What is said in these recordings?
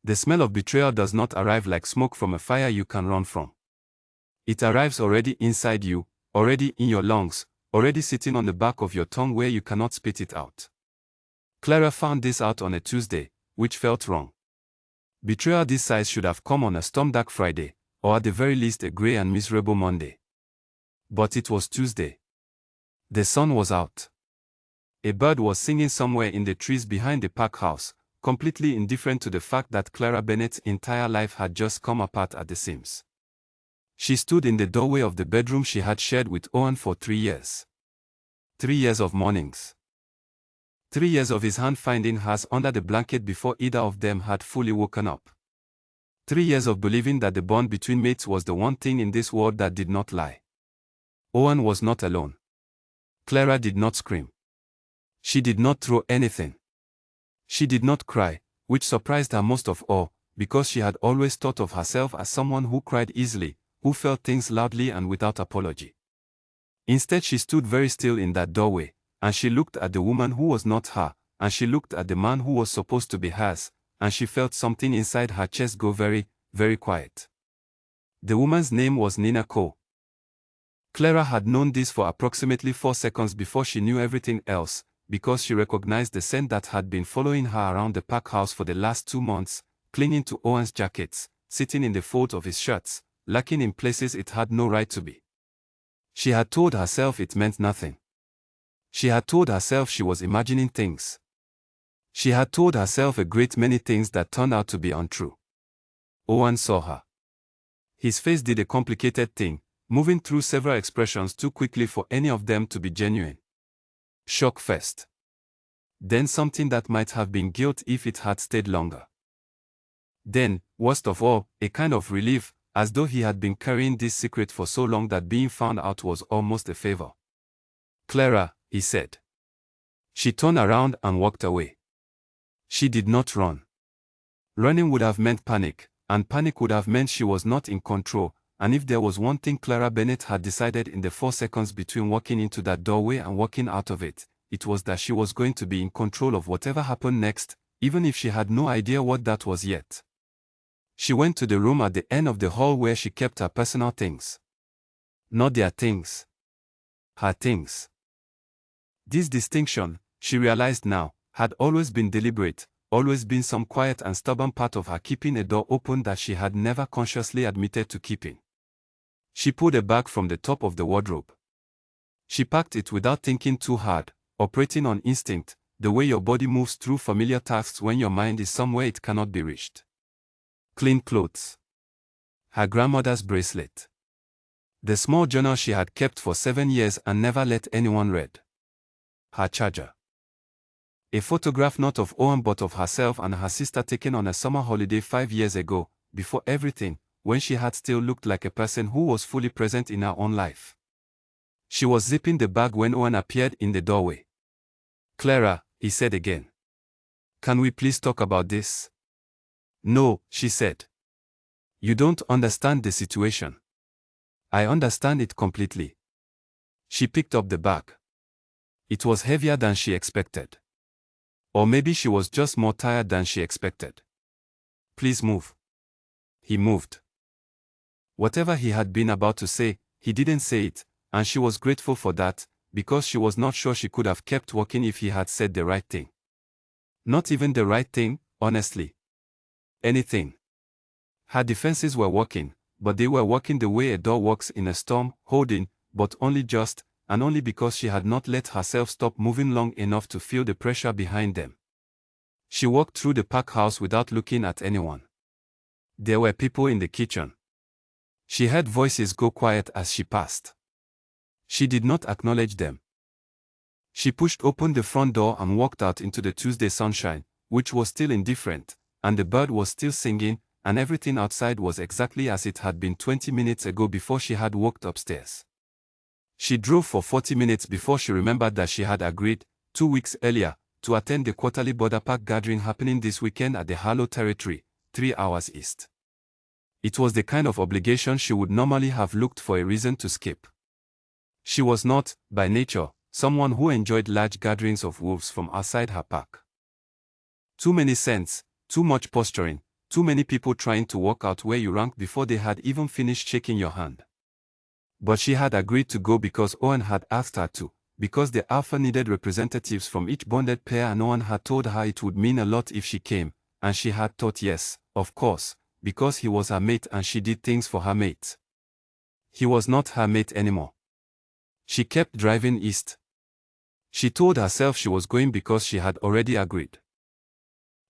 The smell of betrayal does not arrive like smoke from a fire you can run from. It arrives already inside you, already in your lungs, already sitting on the back of your tongue where you cannot spit it out. Clara found this out on a Tuesday, which felt wrong. Betrayal this size should have come on a storm-dark Friday, or at the very least a grey and miserable Monday. But it was Tuesday. The sun was out. A bird was singing somewhere in the trees behind the park house, completely indifferent to the fact that Clara Bennett's entire life had just come apart at the seams. She stood in the doorway of the bedroom she had shared with Owen for 3 years. 3 years of mornings. 3 years of his hand finding hers under the blanket before either of them had fully woken up. 3 years of believing that the bond between mates was the one thing in this world that did not lie. Owen was not alone. Clara did not scream. She did not throw anything. She did not cry, which surprised her most of all, because she had always thought of herself as someone who cried easily, who felt things loudly and without apology. Instead, she stood very still in that doorway, and she looked at the woman who was not her, and she looked at the man who was supposed to be hers, and she felt something inside her chest go very, very quiet. The woman's name was Nina Cole. Clara had known this for approximately 4 seconds before she knew everything else, because she recognized the scent that had been following her around the park house for the last 2 months, clinging to Owen's jackets, sitting in the folds of his shirts, lacking in places it had no right to be. She had told herself it meant nothing. She had told herself she was imagining things. She had told herself a great many things that turned out to be untrue. Owen saw her. His face did a complicated thing, moving through several expressions too quickly for any of them to be genuine. Shock first. Then something that might have been guilt if it had stayed longer. Then, worst of all, a kind of relief, as though he had been carrying this secret for so long that being found out was almost a favor. "Clara," he said. She turned around and walked away. She did not run. Running would have meant panic, and panic would have meant she was not in control, and if there was one thing Clara Bennett had decided in the 4 seconds between walking into that doorway and walking out of it, it was that she was going to be in control of whatever happened next, even if she had no idea what that was yet. She went to the room at the end of the hall where she kept her personal things. Not their things. Her things. This distinction, she realized now, had always been deliberate, always been some quiet and stubborn part of her keeping a door open that she had never consciously admitted to keeping. She pulled a bag from the top of the wardrobe. She packed it without thinking too hard, operating on instinct, the way your body moves through familiar tasks when your mind is somewhere it cannot be reached. Clean clothes. Her grandmother's bracelet. The small journal she had kept for 7 years and never let anyone read. Her charger. A photograph not of Owen but of herself and her sister taken on a summer holiday 5 years ago, before everything, when she had still looked like a person who was fully present in her own life. She was zipping the bag when Owen appeared in the doorway. "Clara," he said again. "Can we please talk about this?" "No," she said. "You don't understand the situation." "I understand it completely." She picked up the bag. It was heavier than she expected. Or maybe she was just more tired than she expected. "Please move." He moved. Whatever he had been about to say, he didn't say it, and she was grateful for that, because she was not sure she could have kept walking if he had said the right thing. Not even the right thing, honestly. Anything. Her defenses were working, but they were working the way a door works in a storm, holding, but only just, and only because she had not let herself stop moving long enough to feel the pressure behind them. She walked through the pack house without looking at anyone. There were people in the kitchen. She heard voices go quiet as she passed. She did not acknowledge them. She pushed open the front door and walked out into the Tuesday sunshine, which was still indifferent, and the bird was still singing, and everything outside was exactly as it had been 20 minutes ago before she had walked upstairs. She drove for 40 minutes before she remembered that she had agreed, 2 weeks earlier, to attend the quarterly border park gathering happening this weekend at the Harlow Territory, 3 hours east. It was the kind of obligation she would normally have looked for a reason to skip. She was not, by nature, someone who enjoyed large gatherings of wolves from outside her pack. Too many scents, too much posturing, Too many people trying to work out where you rank before they had even finished shaking your hand. But she had agreed to go because Owen had asked her to, because the alpha needed representatives from each bonded pair and Owen had told her it would mean a lot if she came, and she had thought yes, of course, because he was her mate and she did things for her mate. He was not her mate anymore. She kept driving east. She told herself she was going because she had already agreed.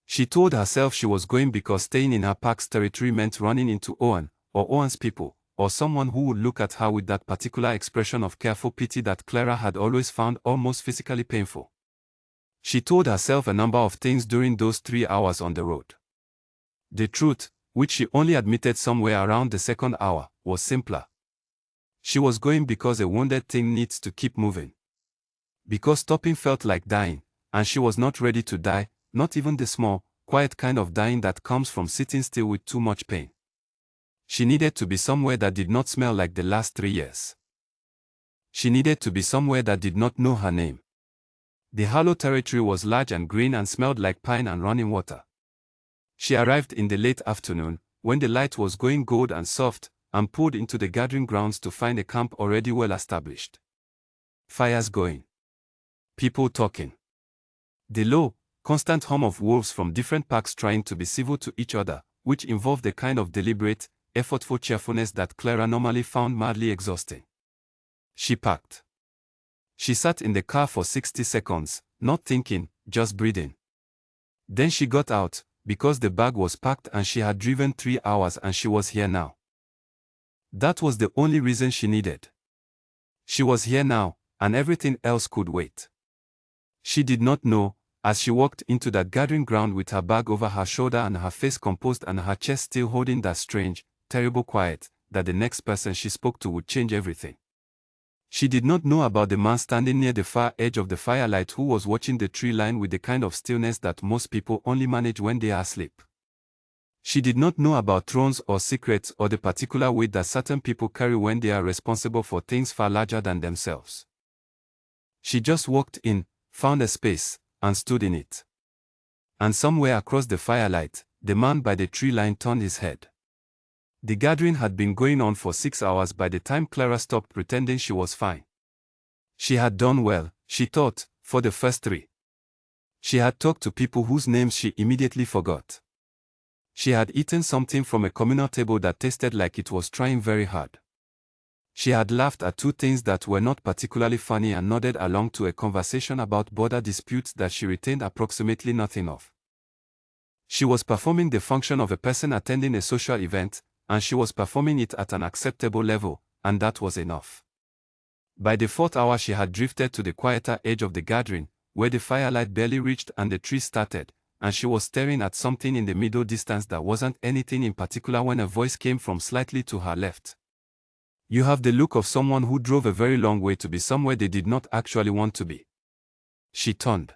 She told herself she was going because staying in her park's territory meant running into Owen, or Owen's people, or someone who would look at her with that particular expression of careful pity that Clara had always found almost physically painful. She told herself a number of things during those 3 hours on the road. The truth, which she only admitted somewhere around the second hour, was simpler. She was going because a wounded thing needs to keep moving. Because stopping felt like dying, and she was not ready to die, not even the small, quiet kind of dying that comes from sitting still with too much pain. She needed to be somewhere that did not smell like the last 3 years. She needed to be somewhere that did not know her name. The hollow territory was large and green and smelled like pine and running water. She arrived in the late afternoon, when the light was going gold and soft, and pulled into the gathering grounds to find a camp already well established. Fires going. People talking. The low, constant hum of wolves from different packs trying to be civil to each other, which involved the kind of deliberate, effortful cheerfulness that Clara normally found mildly exhausting. She parked. She sat in the car for 60 seconds, not thinking, just breathing. Then she got out, because the bag was packed and she had driven 3 hours and she was here now. That was the only reason she needed. She was here now, and everything else could wait. She did not know, as she walked into that gathering ground with her bag over her shoulder and her face composed and her chest still holding that strange, terrible quiet, that the next person she spoke to would change everything. She did not know about the man standing near the far edge of the firelight who was watching the tree line with the kind of stillness that most people only manage when they are asleep. She did not know about thrones or secrets or the particular weight that certain people carry when they are responsible for things far larger than themselves. She just walked in, found a space, and stood in it. And somewhere across the firelight, the man by the tree line turned his head. The gathering had been going on for 6 hours by the time Clara stopped pretending she was fine. She had done well, she thought, for the first 3. She had talked to people whose names she immediately forgot. She had eaten something from a communal table that tasted like it was trying very hard. She had laughed at 2 things that were not particularly funny and nodded along to a conversation about border disputes that she retained approximately nothing of. She was performing the function of a person attending a social event, and she was performing it at an acceptable level, and that was enough. By the 4th hour she had drifted to the quieter edge of the gathering, where the firelight barely reached and the trees started, and she was staring at something in the middle distance that wasn't anything in particular when a voice came from slightly to her left. You have the look of someone who drove a very long way to be somewhere they did not actually want to be. She turned.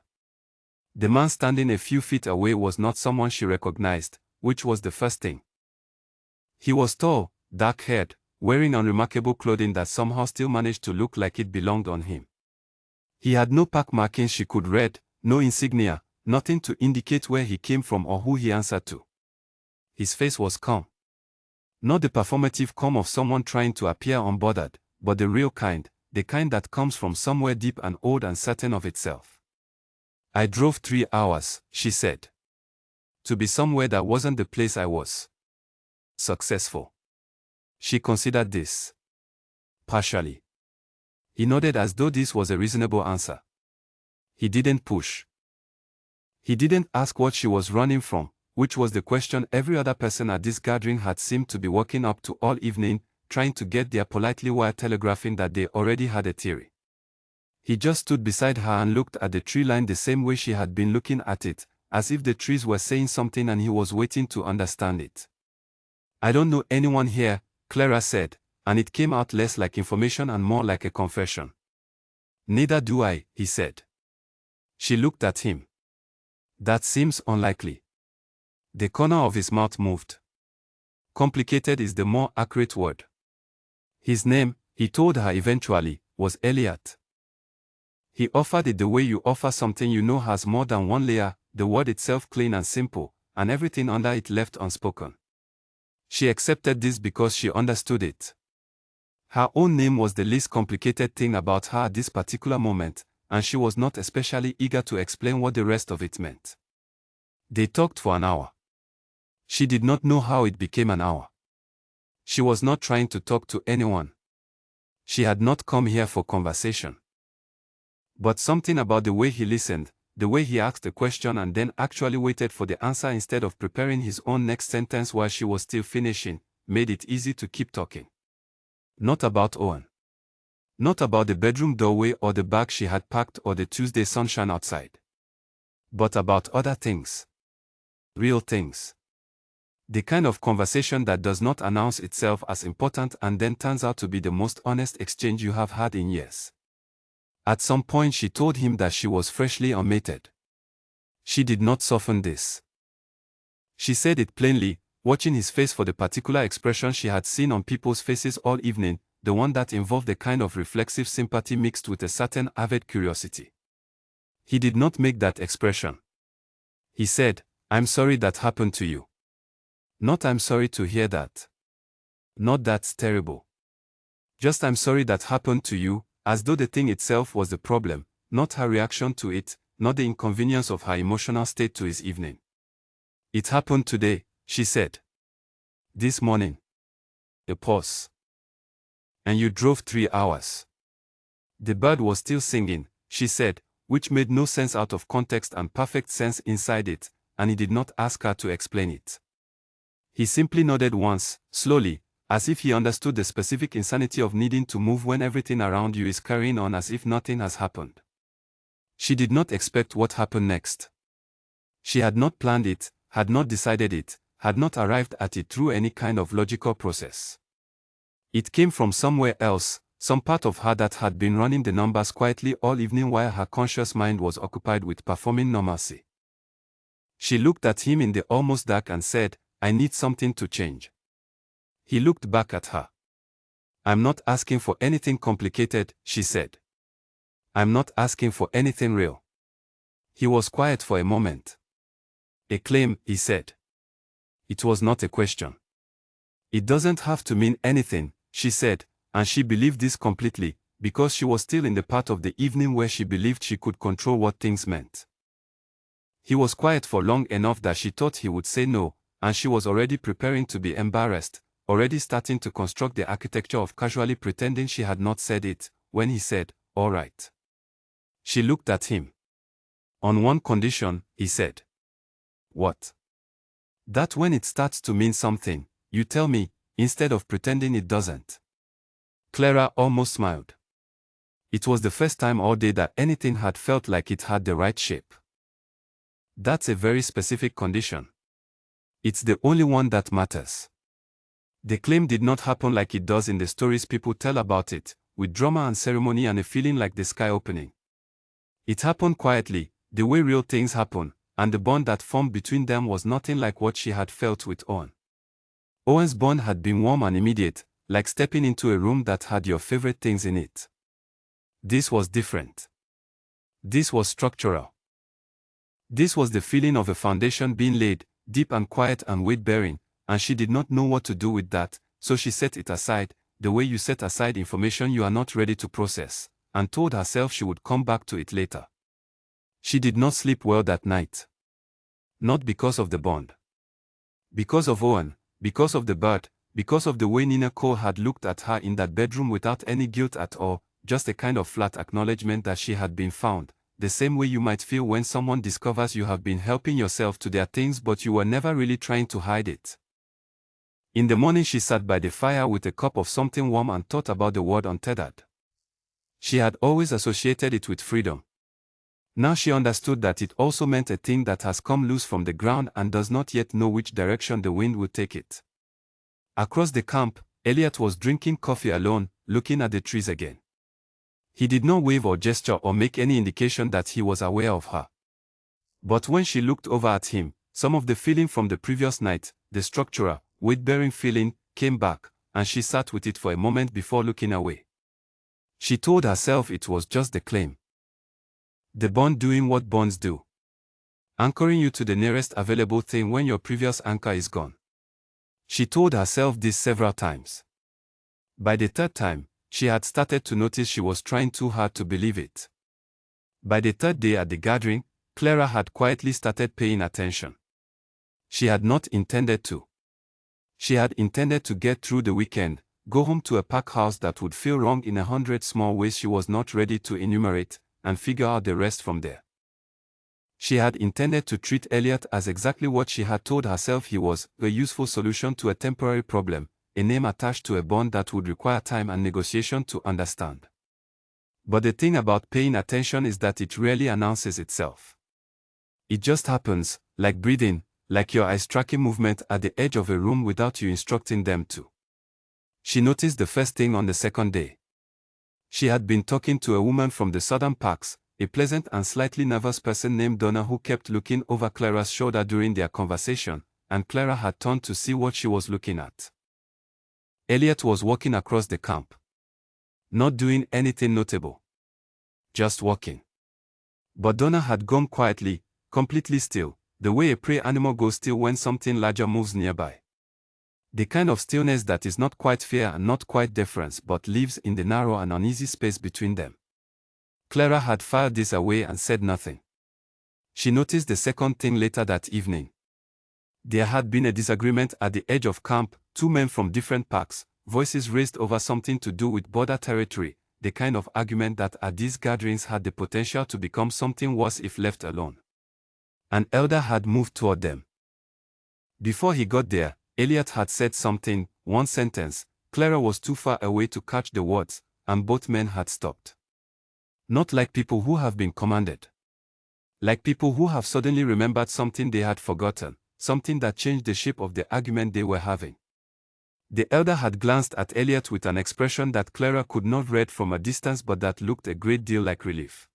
The man standing a few feet away was not someone she recognized, which was the first thing. He was tall, dark-haired, wearing unremarkable clothing that somehow still managed to look like it belonged on him. He had no pack markings she could read, no insignia, nothing to indicate where he came from or who he answered to. His face was calm. Not the performative calm of someone trying to appear unbothered, but the real kind, the kind that comes from somewhere deep and old and certain of itself. I drove 3 hours, she said. To be somewhere that wasn't the place I was. Successful. She considered this. Partially. He nodded as though this was a reasonable answer. He didn't push. He didn't ask what she was running from, which was the question every other person at this gathering had seemed to be working up to all evening, trying to get there politely while telegraphing that they already had a theory. He just stood beside her and looked at the tree line the same way she had been looking at it, as if the trees were saying something and he was waiting to understand it. I don't know anyone here, Clara said, and it came out less like information and more like a confession. Neither do I, he said. She looked at him. That seems unlikely. The corner of his mouth moved. Complicated is the more accurate word. His name, he told her eventually, was Elliot. He offered it the way you offer something you know has more than one layer, the word itself clean and simple, and everything under it left unspoken. She accepted this because she understood it. Her own name was the least complicated thing about her at this particular moment, and she was not especially eager to explain what the rest of it meant. They talked for an hour. She did not know how it became an hour. She was not trying to talk to anyone. She had not come here for conversation. But something about the way he listened, the way he asked a question and then actually waited for the answer instead of preparing his own next sentence while she was still finishing, made it easy to keep talking. Not about Owen. Not about the bedroom doorway or the bag she had packed or the Tuesday sunshine outside. But about other things. Real things. The kind of conversation that does not announce itself as important and then turns out to be the most honest exchange you have had in years. At some point she told him that she was freshly unmated. She did not soften this. She said it plainly, watching his face for the particular expression she had seen on people's faces all evening, the one that involved a kind of reflexive sympathy mixed with a certain avid curiosity. He did not make that expression. He said, "I'm sorry that happened to you." Not "I'm sorry to hear that." Not "that's terrible." Just "I'm sorry that happened to you," as though the thing itself was the problem, not her reaction to it, not the inconvenience of her emotional state to his evening. "It happened today," she said. "This morning." A pause. "And you drove 3 hours." The bird was still singing, she said, which made no sense out of context and perfect sense inside it, and he did not ask her to explain it. He simply nodded once, slowly, as if he understood the specific insanity of needing to move when everything around you is carrying on as if nothing has happened. She did not expect what happened next. She had not planned it, had not decided it, had not arrived at it through any kind of logical process. It came from somewhere else, some part of her that had been running the numbers quietly all evening while her conscious mind was occupied with performing normalcy. She looked at him in the almost dark and said, "I need something to change." He looked back at her. "I'm not asking for anything complicated," she said. "I'm not asking for anything real." He was quiet for a moment. "A claim," he said. It was not a question. "It doesn't have to mean anything," she said, and she believed this completely, because she was still in the part of the evening where she believed she could control what things meant. He was quiet for long enough that she thought he would say no, and she was already preparing to be embarrassed, already starting to construct the architecture of casually pretending she had not said it, when he said, "All right." She looked at him. "On one condition," he said. "What?" "That when it starts to mean something, you tell me, instead of pretending it doesn't." Clara almost smiled. It was the first time all day that anything had felt like it had the right shape. "That's a very specific condition. It's the only one that matters." The claim did not happen like it does in the stories people tell about it, with drama and ceremony and a feeling like the sky opening. It happened quietly, the way real things happen, and the bond that formed between them was nothing like what she had felt with Owen. Owen's bond had been warm and immediate, like stepping into a room that had your favorite things in it. This was different. This was structural. This was the feeling of a foundation being laid, deep and quiet and weight-bearing, and she did not know what to do with that, so she set it aside, the way you set aside information you are not ready to process, and told herself she would come back to it later. She did not sleep well that night. Not because of the bond. Because of Owen, because of the bird, because of the way Nina Cole had looked at her in that bedroom without any guilt at all, just a kind of flat acknowledgement that she had been found, the same way you might feel when someone discovers you have been helping yourself to their things but you were never really trying to hide it. In the morning she sat by the fire with a cup of something warm and thought about the word untethered. She had always associated it with freedom. Now she understood that it also meant a thing that has come loose from the ground and does not yet know which direction the wind will take it. Across the camp, Elliot was drinking coffee alone, looking at the trees again. He did not wave or gesture or make any indication that he was aware of her. But when she looked over at him, some of the feeling from the previous night, the structural, weight-bearing feeling, came back, and she sat with it for a moment before looking away. She told herself it was just the claim. The bond doing what bonds do. anchoring you to the nearest available thing when your previous anchor is gone. She told herself this several times. By the third time, she had started to notice she was trying too hard to believe it. By the third day at the gathering, Clara had quietly started paying attention. She had not intended to. She had intended to get through the weekend, go home to a packed house that would feel wrong in 100 small ways she was not ready to enumerate, and figure out the rest from there. She had intended to treat Elliot as exactly what she had told herself he was, a useful solution to a temporary problem, a name attached to a bond that would require time and negotiation to understand. But the thing about paying attention is that it rarely announces itself. It just happens, like breathing, like your eyes tracking movement at the edge of a room without you instructing them to. She noticed the first thing on the second day. She had been talking to a woman from the Southern Parks, a pleasant and slightly nervous person named Donna who kept looking over Clara's shoulder during their conversation, and Clara had turned to see what she was looking at. Elliot was walking across the camp. Not doing anything notable. Just walking. But Donna had gone quietly, completely still, the way a prey animal goes still when something larger moves nearby. The kind of stillness that is not quite fear and not quite deference but lives in the narrow and uneasy space between them. Clara had filed this away and said nothing. She noticed the second thing later that evening. There had been a disagreement at the edge of camp, two men from different packs, voices raised over something to do with border territory, the kind of argument that at these gatherings had the potential to become something worse if left alone. An elder had moved toward them. Before he got there, Elliot had said something, one sentence. Clara was too far away to catch the words, and both men had stopped. Not like people who have been commanded. Like people who have suddenly remembered something they had forgotten, something that changed the shape of the argument they were having. The elder had glanced at Elliot with an expression that Clara could not read from a distance but that looked a great deal like relief.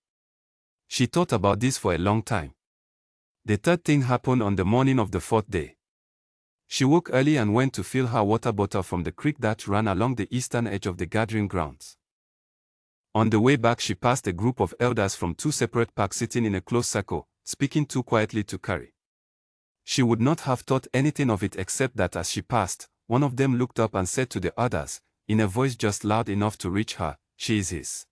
She thought about this for a long time. The third thing happened on the morning of the fourth day. She woke early and went to fill her water bottle from the creek that ran along the eastern edge of the gathering grounds. On the way back she passed a group of elders from two separate packs sitting in a close circle, speaking too quietly to carry. She would not have thought anything of it except that as she passed, one of them looked up and said to the others, in a voice just loud enough to reach her, "She is his."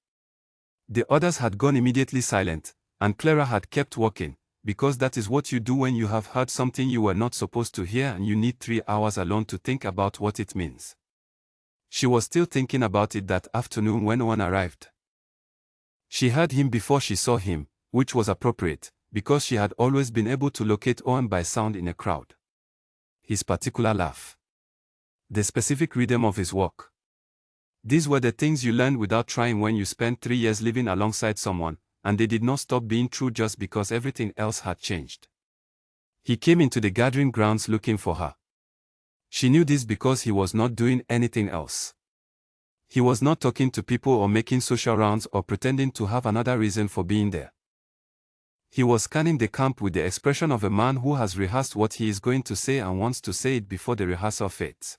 The others had gone immediately silent, and Clara had kept walking, because that is what you do when you have heard something you were not supposed to hear and you need 3 hours alone to think about what it means. She was still thinking about it that afternoon when Owen arrived. She heard him before she saw him, which was appropriate, because she had always been able to locate Owen by sound in a crowd. His particular laugh. The specific rhythm of his walk. These were the things you learned without trying when you spent 3 years living alongside someone, and they did not stop being true just because everything else had changed. He came into the gathering grounds looking for her. She knew this because he was not doing anything else. He was not talking to people or making social rounds or pretending to have another reason for being there. He was scanning the camp with the expression of a man who has rehearsed what he is going to say and wants to say it before the rehearsal fades.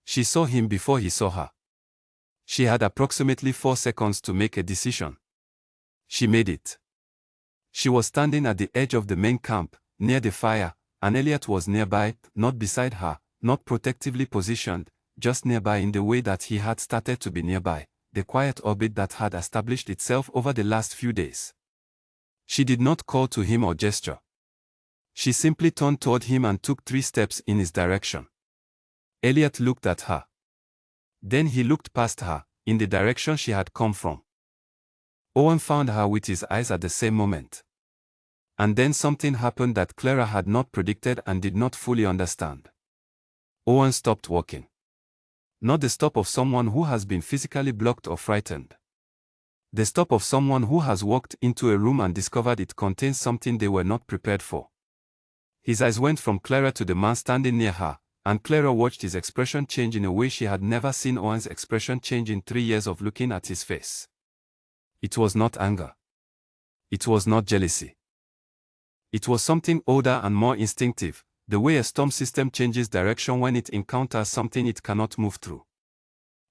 She saw him before he saw her. She had approximately 4 seconds to make a decision. She made it. She was standing at the edge of the main camp, near the fire, and Elliot was nearby, not beside her, not protectively positioned, just nearby in the way that he had started to be nearby, the quiet orbit that had established itself over the last few days. She did not call to him or gesture. She simply turned toward him and took 3 steps in his direction. Elliot looked at her. Then he looked past her, in the direction she had come from. Owen found her with his eyes at the same moment. And then something happened that Clara had not predicted and did not fully understand. Owen stopped walking. Not the stop of someone who has been physically blocked or frightened. The stop of someone who has walked into a room and discovered it contains something they were not prepared for. His eyes went from Clara to the man standing near her, and Clara watched his expression change in a way she had never seen Owen's expression change in 3 years of looking at his face. It was not anger. It was not jealousy. It was something older and more instinctive, the way a storm system changes direction when it encounters something it cannot move through.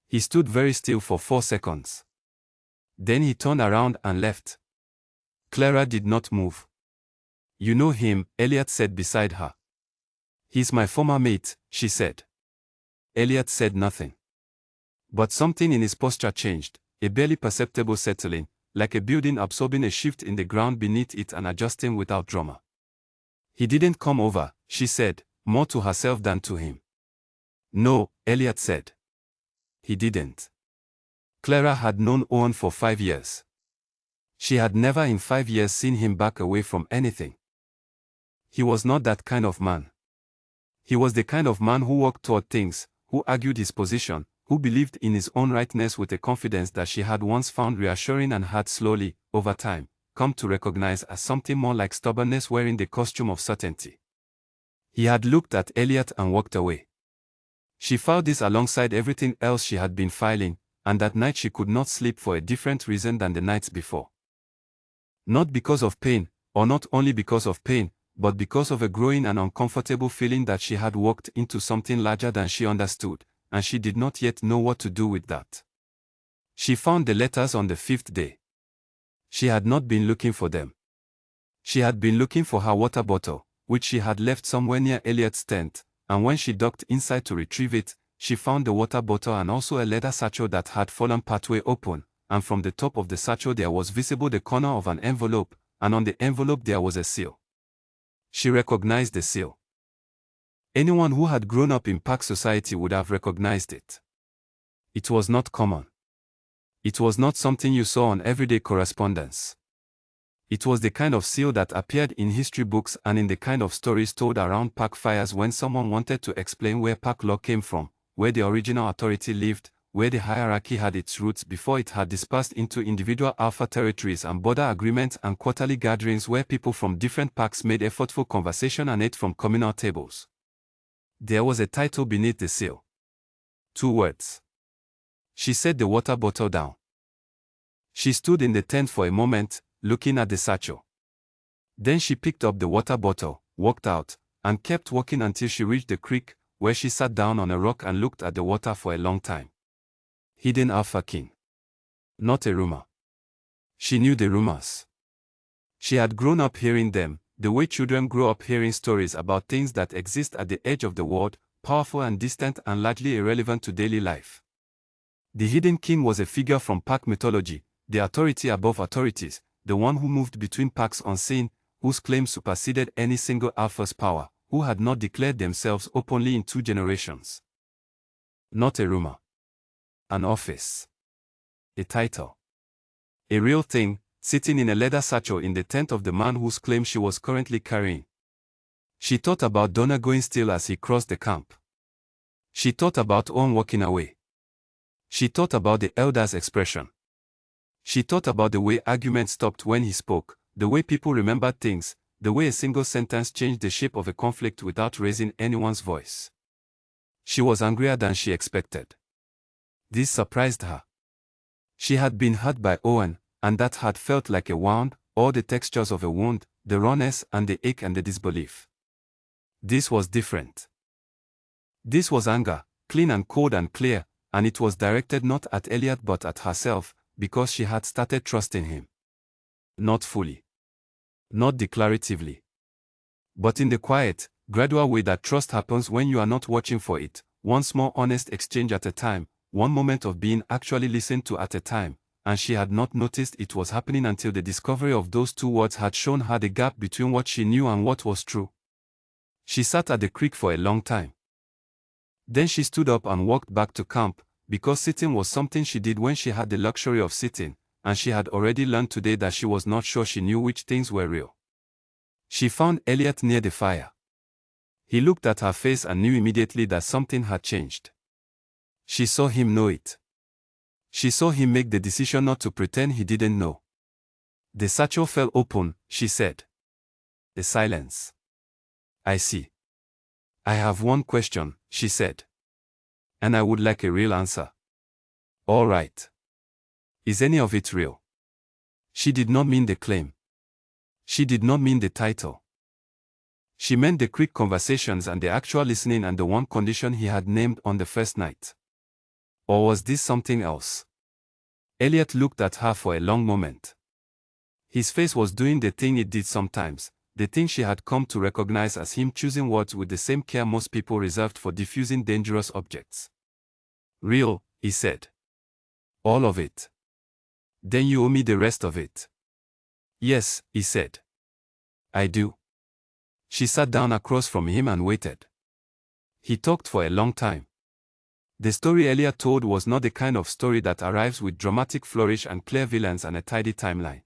He stood very still for 4 seconds. Then he turned around and left. Clara did not move. You know him, Elliot said beside her. He's my former mate, she said. Elliot said nothing. But something in his posture changed, a barely perceptible settling, like a building absorbing a shift in the ground beneath it and adjusting without drama. He didn't come over, she said, more to herself than to him. No, Elliot said. He didn't. Clara had known Owen for 5 years. She had never in 5 years seen him back away from anything. He was not that kind of man. He was the kind of man who walked toward things, who argued his position, who believed in his own rightness with a confidence that she had once found reassuring and had slowly, over time, come to recognize as something more like stubbornness wearing the costume of certainty. He had looked at Elliot and walked away. She filed this alongside everything else she had been filing, and that night she could not sleep for a different reason than the nights before. Not because of pain, or not only because of pain, but because of a growing and uncomfortable feeling that she had walked into something larger than she understood, and she did not yet know what to do with that. She found the letters on the 5th day. She had not been looking for them. She had been looking for her water bottle, which she had left somewhere near Elliot's tent, and when she ducked inside to retrieve it, she found the water bottle and also a leather satchel that had fallen partway open, and from the top of the satchel there was visible the corner of an envelope, and on the envelope there was a seal. She recognized the seal. Anyone who had grown up in Park society would have recognized it. It was not common. It was not something you saw on everyday correspondence. It was the kind of seal that appeared in history books and in the kind of stories told around Park fires when someone wanted to explain where Park law came from, where the original authority lived, where the hierarchy had its roots before it had dispersed into individual alpha territories and border agreements and quarterly gatherings where people from different parks made effortful conversation and ate from communal tables. There was a title beneath the seal. 2 words. She set the water bottle down. She stood in the tent for a moment, looking at the satchel. Then she picked up the water bottle, walked out, and kept walking until she reached the creek, where she sat down on a rock and looked at the water for a long time. Hidden Alpha King. Not a rumor. She knew the rumors. She had grown up hearing them, the way children grow up hearing stories about things that exist at the edge of the world, powerful and distant and largely irrelevant to daily life. The Hidden King was a figure from Park mythology, the authority above authorities, the one who moved between parks unseen, whose claims superseded any single alpha's power, who had not declared themselves openly in 2 generations. Not a rumor. An office. A title. A real thing, sitting in a leather satchel in the tent of the man whose claim she was currently carrying. She thought about Donna going still as he crossed the camp. She thought about Owen walking away. She thought about the elder's expression. She thought about the way arguments stopped when he spoke, the way people remembered things, the way a single sentence changed the shape of a conflict without raising anyone's voice. She was angrier than she expected. This surprised her. She had been hurt by Owen, and that had felt like a wound, all the textures of a wound, the rawness and the ache and the disbelief. This was different. This was anger, clean and cold and clear, and it was directed not at Elliot but at herself, because she had started trusting him. Not fully. Not declaratively. But in the quiet, gradual way that trust happens when you are not watching for it, one small honest exchange at a time, one moment of being actually listened to at a time, and she had not noticed it was happening until the discovery of those 2 words had shown her the gap between what she knew and what was true. She sat at the creek for a long time. Then she stood up and walked back to camp, because sitting was something she did when she had the luxury of sitting, and she had already learned today that she was not sure she knew which things were real. She found Elliot near the fire. He looked at her face and knew immediately that something had changed. She saw him know it. She saw him make the decision not to pretend he didn't know. The satchel fell open, she said. The silence. I see. I have one question, she said. And I would like a real answer. All right. Is any of it real? She did not mean the claim. She did not mean the title. She meant the quick conversations and the actual listening and the one condition he had named on the first night. Or was this something else? Elliot looked at her for a long moment. His face was doing the thing it did sometimes, the thing she had come to recognize as him choosing words with the same care most people reserved for diffusing dangerous objects. Real, he said. All of it. Then you owe me the rest of it. Yes, he said. I do. She sat down across from him and waited. He talked for a long time. The story Elliot told was not the kind of story that arrives with dramatic flourish and clear villains and a tidy timeline.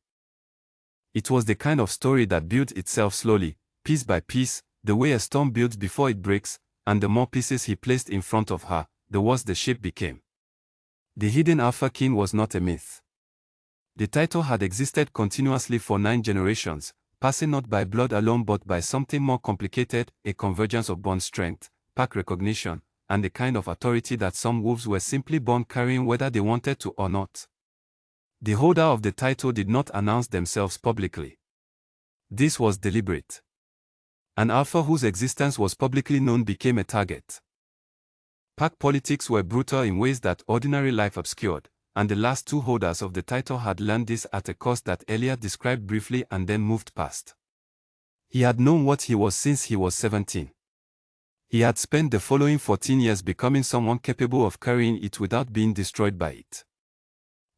It was the kind of story that built itself slowly, piece by piece, the way a storm builds before it breaks, and the more pieces he placed in front of her, the worse the shape became. The hidden Alpha King was not a myth. The title had existed continuously for 9 generations, passing not by blood alone but by something more complicated, a convergence of bond strength, pack recognition, and the kind of authority that some wolves were simply born carrying whether they wanted to or not. The holder of the title did not announce themselves publicly. This was deliberate. An alpha whose existence was publicly known became a target. Pack politics were brutal in ways that ordinary life obscured, and the last 2 holders of the title had learned this at a cost that Elliot described briefly and then moved past. He had known what he was since he was 17. He had spent the following 14 years becoming someone capable of carrying it without being destroyed by it.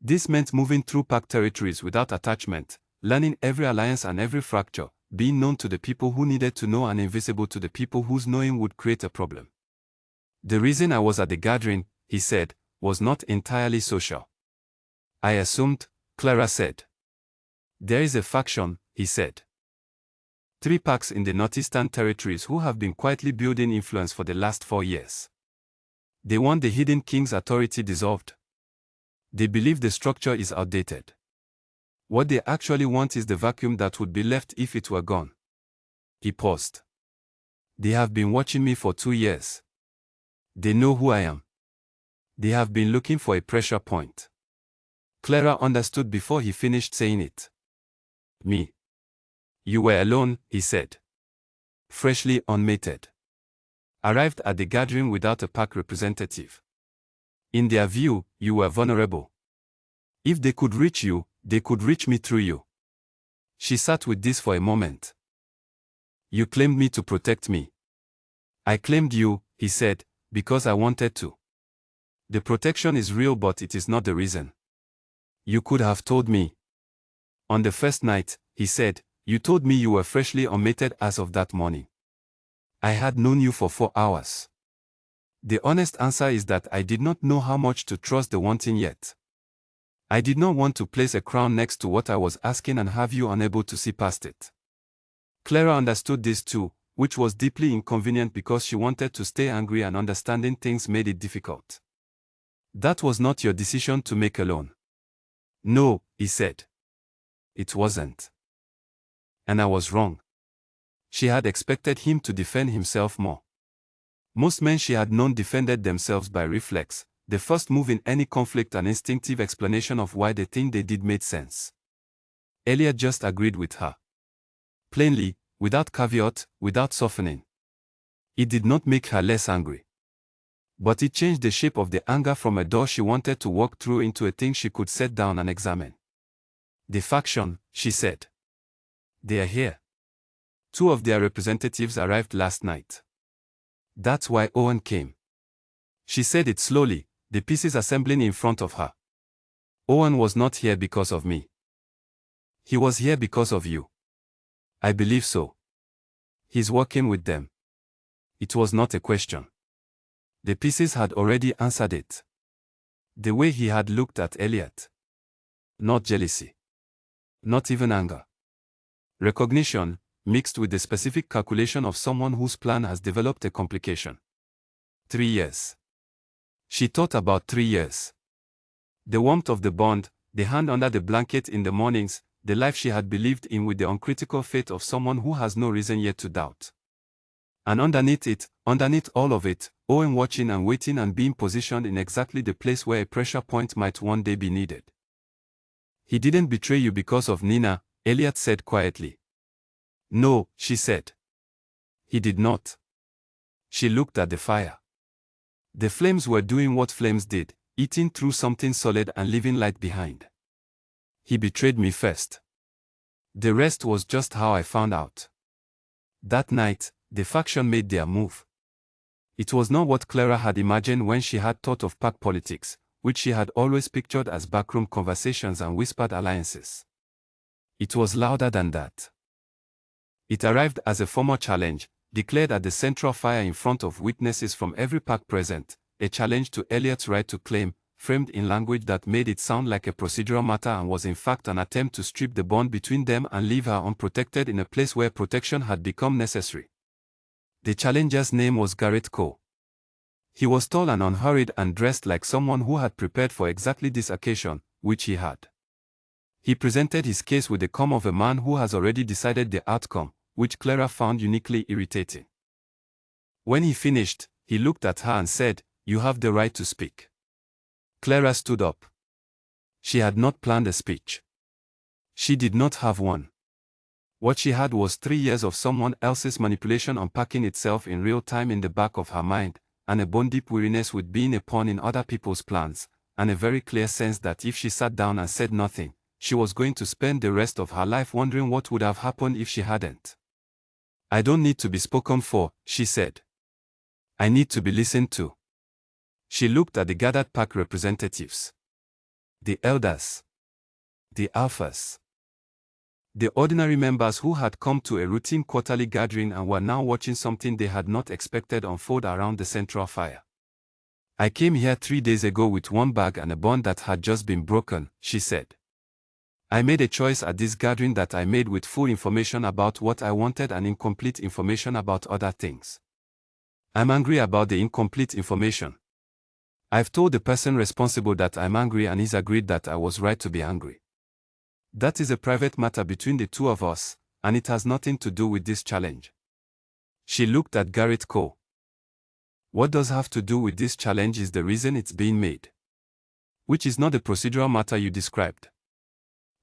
This meant moving through pack territories without attachment, learning every alliance and every fracture, being known to the people who needed to know and invisible to the people whose knowing would create a problem. The reason I was at the gathering, he said, was not entirely social. I assumed, Clara said. There is a faction, he said. 3 packs in the northeastern territories who have been quietly building influence for the last 4 years. They want the hidden king's authority dissolved. They believe the structure is outdated. What they actually want is the vacuum that would be left if it were gone. He paused. They have been watching me for 2 years. They know who I am. They have been looking for a pressure point. Clara understood before he finished saying it. Me. You were alone, he said. Freshly unmated. Arrived at the gathering without a pack representative. In their view, you were vulnerable. If they could reach you, they could reach me through you. She sat with this for a moment. You claimed me to protect me. I claimed you, he said, because I wanted to. The protection is real, but it is not the reason. You could have told me. On the first night, he said, you told me you were freshly unmated as of that morning. I had known you for 4 hours. The honest answer is that I did not know how much to trust the wanting yet. I did not want to place a crown next to what I was asking and have you unable to see past it. Clara understood this too, which was deeply inconvenient because she wanted to stay angry and understanding things made it difficult. That was not your decision to make alone. No, he said. It wasn't. And I was wrong. She had expected him to defend himself more. Most men she had known defended themselves by reflex, the first move in any conflict, an instinctive explanation of why the thing they did made sense. Elliot just agreed with her. Plainly, without caveat, without softening. It did not make her less angry. But it changed the shape of the anger from a door she wanted to walk through into a thing she could set down and examine. The faction, she said. They are here. 2 of their representatives arrived last night. That's why Owen came. She said it slowly, the pieces assembling in front of her. Owen was not here because of me. He was here because of you. I believe so. He's working with them. It was not a question. The pieces had already answered it. The way he had looked at Elliot. Not jealousy. Not even anger. Recognition, mixed with the specific calculation of someone whose plan has developed a complication. 3 years. She thought about 3 years. The warmth of the bond, the hand under the blanket in the mornings, the life she had believed in with the uncritical faith of someone who has no reason yet to doubt. And underneath it, underneath all of it, Owen watching and waiting and being positioned in exactly the place where a pressure point might one day be needed. He didn't betray you because of Nina, Elliot said quietly. No, she said. He did not. She looked at the fire. The flames were doing what flames did, eating through something solid and leaving light behind. He betrayed me first. The rest was just how I found out. That night, the faction made their move. It was not what Clara had imagined when she had thought of pack politics, which she had always pictured as backroom conversations and whispered alliances. It was louder than that. It arrived as a formal challenge, declared at the central fire in front of witnesses from every pack present, a challenge to Elliot's right to claim, framed in language that made it sound like a procedural matter and was in fact an attempt to strip the bond between them and leave her unprotected in a place where protection had become necessary. The challenger's name was Garrett Cole. He was tall and unhurried and dressed like someone who had prepared for exactly this occasion, which he had. He presented his case with the calm of a man who has already decided the outcome, which Clara found uniquely irritating. When he finished, he looked at her and said, "You have the right to speak." Clara stood up. She had not planned a speech. She did not have one. What she had was 3 years of someone else's manipulation unpacking itself in real time in the back of her mind, and a bone-deep weariness with being a pawn in other people's plans, and a very clear sense that if she sat down and said nothing, she was going to spend the rest of her life wondering what would have happened if she hadn't. "I don't need to be spoken for," she said. "I need to be listened to." She looked at the gathered pack representatives. The elders. The alphas. The ordinary members who had come to a routine quarterly gathering and were now watching something they had not expected unfold around the central fire. "I came here 3 days ago with one bag and a bond that had just been broken," she said. "I made a choice at this gathering that I made with full information about what I wanted and incomplete information about other things. I'm angry about the incomplete information. I've told the person responsible that I'm angry and he's agreed that I was right to be angry. That is a private matter between the two of us, and it has nothing to do with this challenge." She looked at Garrett Cole. "What does have to do with this challenge is the reason it's being made. Which is not the procedural matter you described.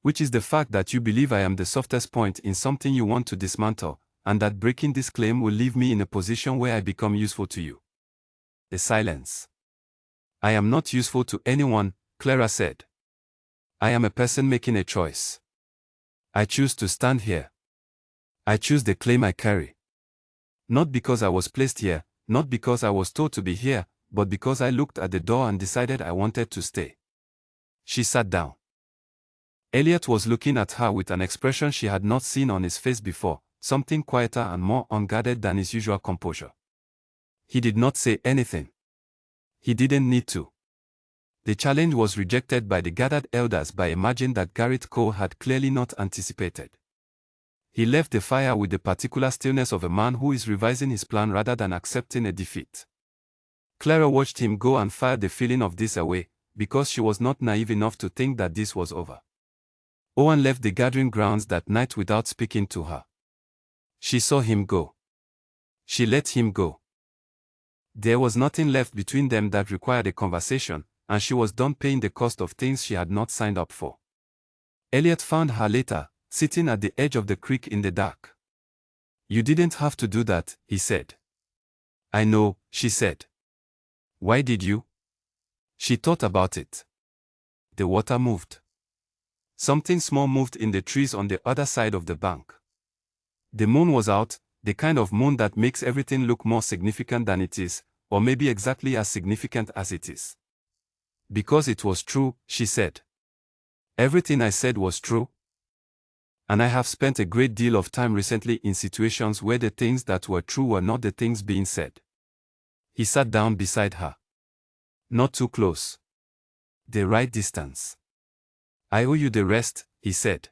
Which is the fact that you believe I am the softest point in something you want to dismantle, and that breaking this claim will leave me in a position where I become useful to you." A silence. "I am not useful to anyone," Clara said. "I am a person making a choice. I choose to stand here. I choose the claim I carry. Not because I was placed here, not because I was told to be here, but because I looked at the door and decided I wanted to stay." She sat down. Elliot was looking at her with an expression she had not seen on his face before, something quieter and more unguarded than his usual composure. He did not say anything. He didn't need to. The challenge was rejected by the gathered elders by a margin that Garrett Cole had clearly not anticipated. He left the fire with the particular stillness of a man who is revising his plan rather than accepting a defeat. Clara watched him go and fired the feeling of this away, because she was not naive enough to think that this was over. Owen left the gathering grounds that night without speaking to her. She saw him go. She let him go. There was nothing left between them that required a conversation, and she was done paying the cost of things she had not signed up for. Elliot found her later, sitting at the edge of the creek in the dark. "You didn't have to do that," he said. "I know," she said. "Why did you?" She thought about it. The water moved. Something small moved in the trees on the other side of the bank. The moon was out, the kind of moon that makes everything look more significant than it is, or maybe exactly as significant as it is. "Because it was true," she said. "Everything I said was true. And I have spent a great deal of time recently in situations where the things that were true were not the things being said." He sat down beside her. "Not too close. The right distance. I owe you the rest," he said.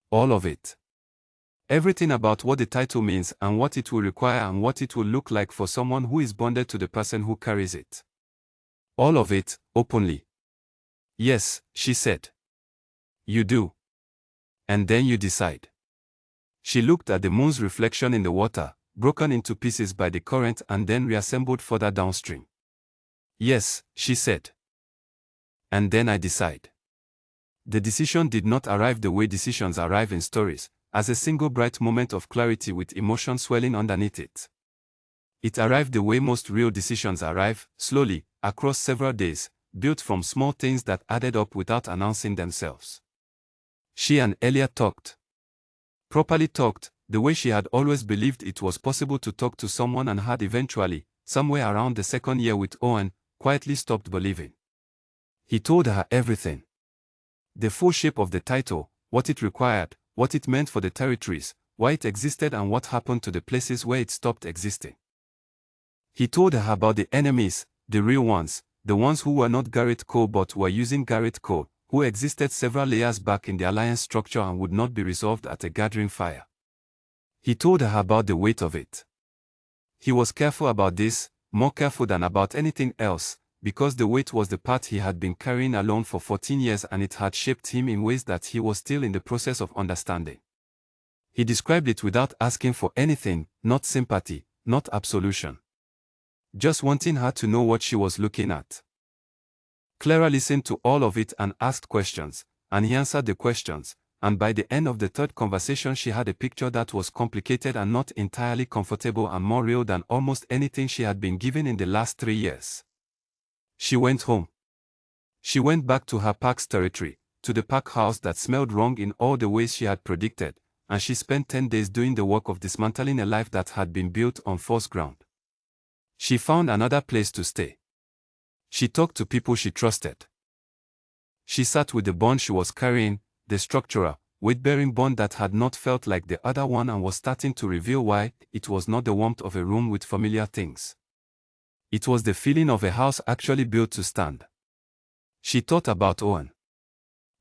"All of it. Everything about what the title means and what it will require and what it will look like for someone who is bonded to the person who carries it. All of it, openly." "Yes," she said. "You do. And then you decide." She looked at the moon's reflection in the water, broken into pieces by the current and then reassembled further downstream. "Yes," she said. "And then I decide." The decision did not arrive the way decisions arrive in stories, as a single bright moment of clarity with emotion swelling underneath it. It arrived the way most real decisions arrive, slowly, across several days, built from small things that added up without announcing themselves. She and Elliot talked. Properly talked, the way she had always believed it was possible to talk to someone and had eventually, somewhere around the second year with Owen, quietly stopped believing. He told her everything. The full shape of the title, what it required, what it meant for the territories, why it existed and what happened to the places where it stopped existing. He told her about the enemies, the real ones, the ones who were not Garrett Cole but were using Garrett Cole, who existed several layers back in the alliance structure and would not be resolved at a gathering fire. He told her about the weight of it. He was careful about this, more careful than about anything else, because the weight was the part he had been carrying alone for 14 years and it had shaped him in ways that he was still in the process of understanding. He described it without asking for anything, not sympathy, not absolution. Just wanting her to know what she was looking at. Clara listened to all of it and asked questions, and he answered the questions, and by the end of the third conversation she had a picture that was complicated and not entirely comfortable and more real than almost anything she had been given in the last 3 years. She went home. She went back to her Parks territory, to the Park house that smelled wrong in all the ways she had predicted, and she spent 10 days doing the work of dismantling a life that had been built on false ground. She found another place to stay. She talked to people she trusted. She sat with the bond she was carrying, the structural, weight-bearing bond that had not felt like the other one and was starting to reveal why it was not the warmth of a room with familiar things. It was the feeling of a house actually built to stand. She thought about Owen.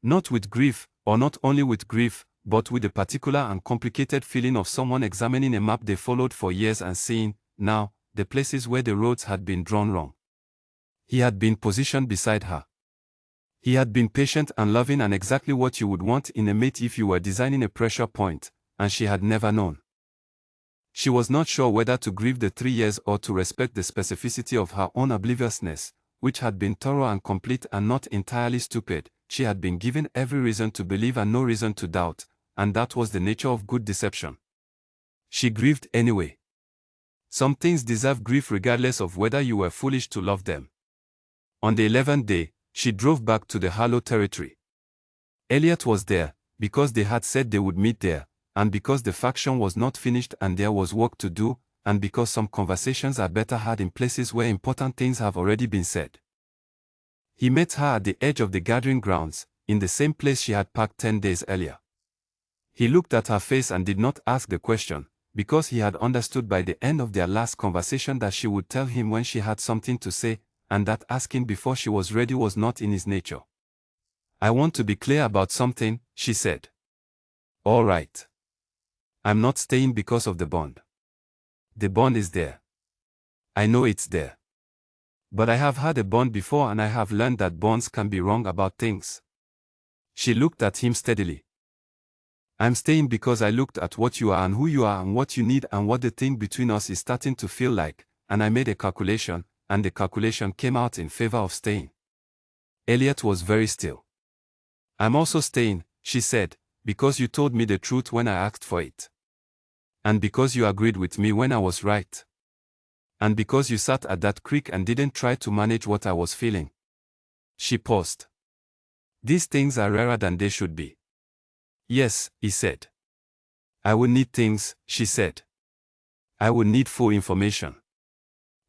Not with grief, or not only with grief, but with the particular and complicated feeling of someone examining a map they followed for years and seeing, now, the places where the roads had been drawn wrong. He had been positioned beside her. He had been patient and loving and exactly what you would want in a mate if you were designing a pressure point, and she had never known. She was not sure whether to grieve the 3 years or to respect the specificity of her own obliviousness, which had been thorough and complete and not entirely stupid. She had been given every reason to believe and no reason to doubt, and that was the nature of good deception. She grieved anyway. Some things deserve grief regardless of whether you were foolish to love them. On the 11th day, she drove back to the Harlow territory. Elliot was there, because they had said they would meet there, and because the faction was not finished and there was work to do, and because some conversations are better had in places where important things have already been said. He met her at the edge of the gathering grounds, in the same place she had parked 10 days earlier. He looked at her face and did not ask the question, because he had understood by the end of their last conversation that she would tell him when she had something to say, and that asking before she was ready was not in his nature. "I want to be clear about something," she said. "All right. I'm not staying because of the bond. The bond is there. I know it's there. But I have had a bond before and I have learned that bonds can be wrong about things." She looked at him steadily. "I'm staying because I looked at what you are and who you are and what you need and what the thing between us is starting to feel like, and I made a calculation, and the calculation came out in favor of staying." Elliot was very still. "I'm also staying," she said, "because you told me the truth when I asked for it. And because you agreed with me when I was right. And because you sat at that creek and didn't try to manage what I was feeling." She paused. "These things are rarer than they should be." "Yes," he said. "I will need things," she said. "I will need full information.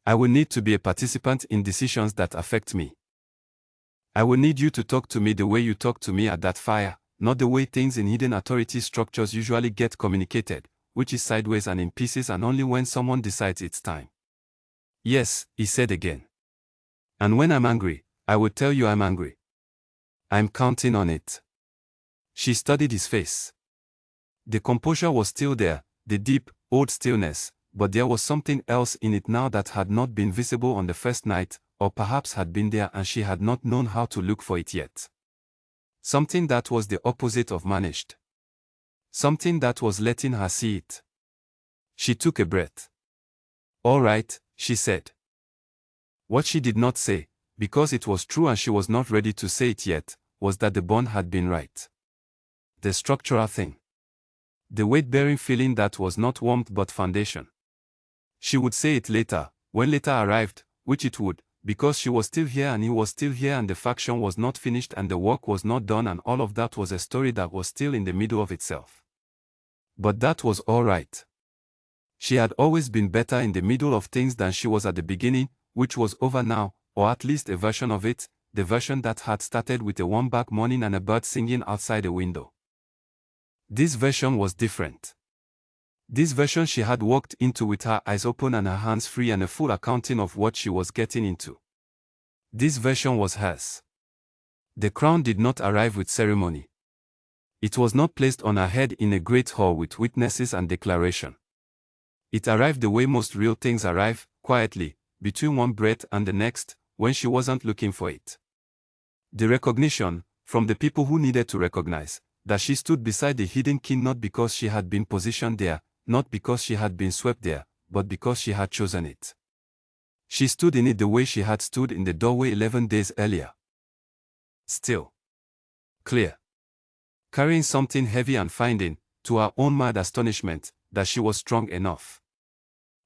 I will need to be a participant in decisions that affect me. I will need you to talk to me the way you talked to me at that fire, not the way things in hidden authority structures usually get communicated, which is sideways and in pieces and only when someone decides it's time." "Yes," he said again. "And when I'm angry, I will tell you I'm angry. I'm counting on it." She studied his face. The composure was still there, the deep, old stillness, but there was something else in it now that had not been visible on the first night, or perhaps had been there and she had not known how to look for it yet. Something that was the opposite of managed. Something that was letting her see it. She took a breath. "All right," she said. What she did not say, because it was true and she was not ready to say it yet, was that the bond had been right. The structural thing. The weight-bearing feeling that was not warmth but foundation. She would say it later, when later arrived, which it would, because she was still here and he was still here and the faction was not finished and the work was not done and all of that was a story that was still in the middle of itself. But that was all right. She had always been better in the middle of things than she was at the beginning, which was over now, or at least a version of it, the version that had started with a warm-back morning and a bird singing outside a window. This version was different. This version she had walked into with her eyes open and her hands free and a full accounting of what she was getting into. This version was hers. The crown did not arrive with ceremony. It was not placed on her head in a great hall with witnesses and declaration. It arrived the way most real things arrive, quietly, between one breath and the next, when she wasn't looking for it. The recognition, from the people who needed to recognize, that she stood beside the hidden king not because she had been positioned there, not because she had been swept there, but because she had chosen it. She stood in it the way she had stood in the doorway 11 days earlier. Still. Clear. Carrying something heavy and finding, to her own mad astonishment, that she was strong enough.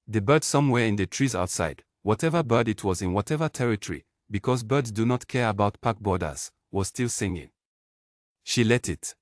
The bird somewhere in the trees outside, whatever bird it was in whatever territory, because birds do not care about park borders, was still singing. She let it.